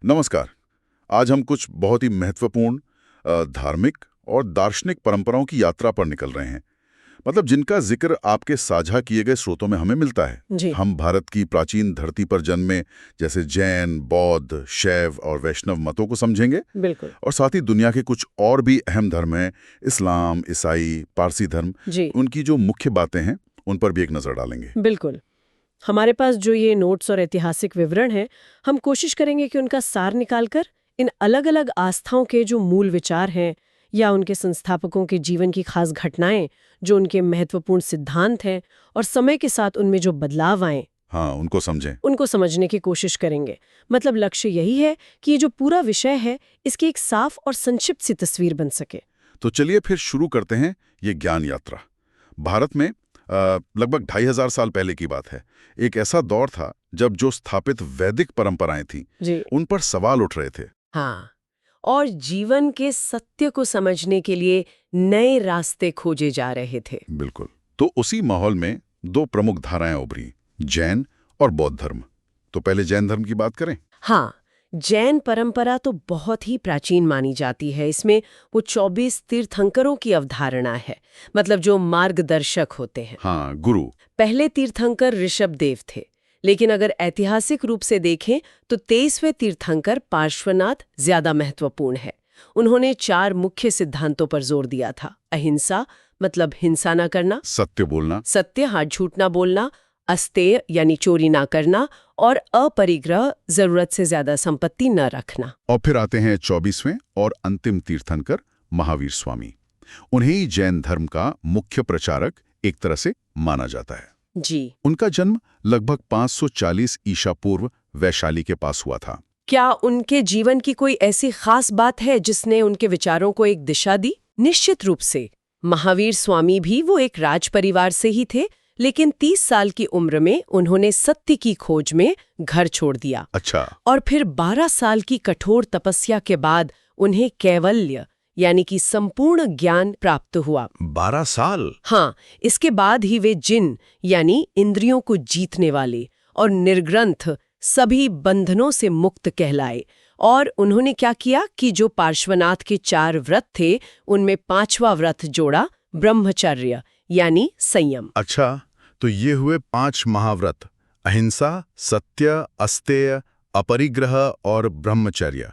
नमस्कार। आज हम कुछ बहुत ही महत्वपूर्ण धार्मिक और दार्शनिक परंपराओं की यात्रा पर निकल रहे हैं। मतलब जिनका जिक्र आपके साझा किए गए स्रोतों में हमें मिलता है। जी। हम भारत की प्राचीन धरती पर जन्मे जैसे जैन, बौद्ध, शैव और वैष्णव मतों को समझेंगे। बिल्कुल। और साथ ही दुनिया के कुछ और भी अहम धर्म हैं, इस्लाम, ईसाई, पारसी धर्म। जी। उनकी जो मुख्य बातें हैं उन पर भी एक नजर डालेंगे। बिल्कुल। हमारे पास जो ये नोट्स और ऐतिहासिक विवरण हैं, हम कोशिश करेंगे कि उनका सार निकालकर इन अलग-अलग आस्थाओं के जो मूल विचार हैं या उनके संस्थापकों के जीवन की खास घटनाएं, जो उनके महत्वपूर्ण सिद्धांत हैं और समय के साथ उनमें जो बदलाव आए, हाँ, उनको समझें। उनको समझने की कोशिश करेंगे। मतलब लक्ष्य यही है कि ये जो पूरा विषय है, इसकी एक साफ और संक्षिप्त सी तस्वीर बन सके। तो चलिए फिर शुरू करते हैं ये ज्ञान यात्रा। भारत में लगभग 2500 साल पहले की बात है। एक ऐसा दौर था जब जो स्थापित वैदिक परंपराएं थीं, जी। उन पर सवाल उठ रहे थे। हाँ, और जीवन के सत्य को समझने के लिए नए रास्ते खोजे जा रहे थे। बिल्कुल। तो उसी माहौल में दो प्रमुख धाराएं उभरी, जैन और बौद्ध धर्म। तो पहले जैन धर्म की बात करें। हाँ, जैन परंपरा तो बहुत ही प्राचीन मानी जाती है। इसमें वो 24 तीर्थंकरों की अवधारणा है, मतलब जो मार्गदर्शक होते हैं। हाँ, गुरु। पहले तीर्थंकर ऋषभदेव थे, लेकिन अगर ऐतिहासिक रूप से देखें तो 23वें तीर्थंकर पार्श्वनाथ ज्यादा महत्वपूर्ण है। उन्होंने 4 मुख्य सिद्धांतों पर जोर दिया था। अहिंसा, मतलब हिंसा न करना, सत्य बोलना। सत्य, हाँ, झूठ ना बोलना, अस्तेय यानी चोरी ना करना, और अपरिग्रह, जरूरत से ज्यादा संपत्ति न रखना। और फिर आते हैं 24वें और अंतिम तीर्थंकर महावीर स्वामी। उन्हें ही जैन धर्म का मुख्य प्रचारक एक तरह से माना जाता है। जी। उनका जन्म लगभग 540 ईसा पूर्व वैशाली के पास हुआ था। क्या उनके जीवन की कोई ऐसी खास बात है जिसने उनके विचारों को एक दिशा दी? निश्चित रूप से। महावीर स्वामी भी वो एक राज परिवार से ही थे, लेकिन 30 साल की उम्र में उन्होंने सत्य की खोज में घर छोड़ दिया। अच्छा। और फिर 12 साल की कठोर तपस्या के बाद उन्हें कैवल्य यानी कि संपूर्ण ज्ञान प्राप्त हुआ। 12 साल? हाँ, इसके बाद ही वे जिन यानी इंद्रियों को जीतने वाले और निर्ग्रंथ सभी बंधनों से मुक्त कहलाए। और उन्होंने क्या किया कि जो पार्श्वनाथ के 4 व्रत थे, उनमें 5वां व्रत जोड़ा, ब्रह्मचर्य यानी संयम। अच्छा, तो ये हुए 5 महाव्रत: अहिंसा, सत्य, अस्तेय, अपरिग्रह और ब्रह्मचर्य।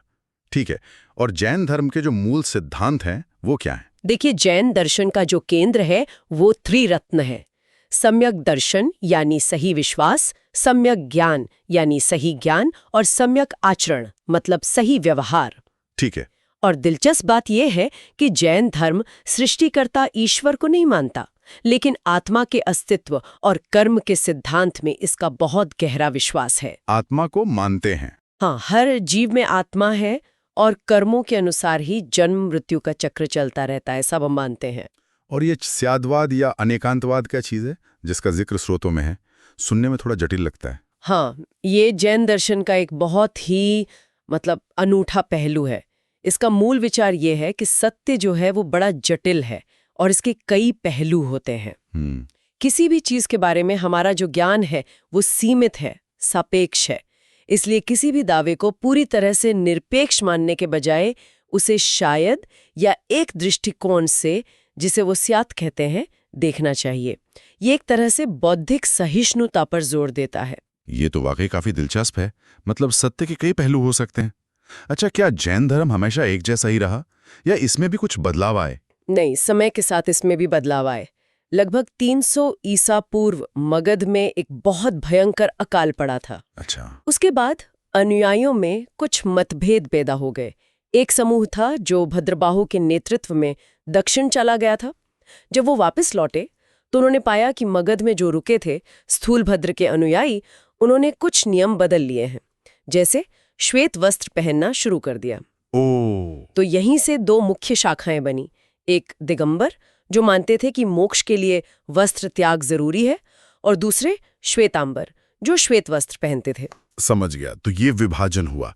ठीक है। और जैन धर्म के जो मूल सिद्धांत हैं वो क्या हैं? देखिए, जैन दर्शन का जो केंद्र है वो त्रिरत्न है। सम्यक दर्शन यानी सही विश्वास, सम्यक ज्ञान यानी सही ज्ञान, और सम्यक आचरण मतलब सही व्यवहार। ठीक है। और दिलचस्प बात यह है कि जैन धर्म सृष्टिकर्ता ईश्वर को नहीं मानता, लेकिन आत्मा के अस्तित्व और कर्म के सिद्धांत में इसका बहुत गहरा विश्वास है। आत्मा को मानते हैं? हाँ, हर जीव में आत्मा है और कर्मों के अनुसार ही जन्म मृत्यु का चक्र चलता रहता है, सब हम मानते हैं। और ये स्यादवाद या अनेकांतवाद क्या चीज़ है जिसका जिक्र स्रोतों में है? सुनने में थोड़ा जटिल लगता है। हाँ, ये जैन दर्शन का एक बहुत ही अनूठा पहलू है। इसका मूल विचार ये है कि सत्य जो है वो बड़ा जटिल है और इसके कई पहलू होते हैं। किसी भी चीज के बारे में हमारा जो ज्ञान है वो सीमित है, सापेक्ष है। इसलिए किसी भी दावे को पूरी तरह से निरपेक्ष मानने के बजाय उसे शायद या एक दृष्टिकोण से, जिसे वो स्यात् कहते हैं, देखना चाहिए। ये एक तरह से बौद्धिक सहिष्णुता पर जोर देता है। ये तो वाकई काफी दिलचस्प है। मतलब सत्य के कई पहलू हो सकते हैं। अच्छा, क्या जैन धर्म हमेशा एक जैसा ही रहा या इसमें भी कुछ बदलाव आए? नहीं, समय के साथ इसमें भी बदलाव आए। लगभग 300 ईसा पूर्व मगध में एक बहुत भयंकर अकाल पड़ा था। अच्छा। उसके बाद अनुयायियों में कुछ मतभेद पैदा हो गए। एक समूह था जो भद्रबाहु के नेतृत्व में दक्षिण चला गया था। जब वो वापस लौटे तो उन्होंने पाया कि मगध में जो रुके थे स्थूलभद्र के अनुयायी, उन्होंने कुछ नियम बदल लिए हैं, जैसे श्वेत वस्त्र पहनना शुरू कर दिया। तो यहीं से 2 मुख्य शाखाएं बनी। एक दिगंबर, जो मानते थे कि मोक्ष के लिए वस्त्र त्याग जरूरी है, और दूसरे श्वेतांबर, जो श्वेत वस्त्र पहनते थे। समझ गया। तो ये विभाजन हुआ।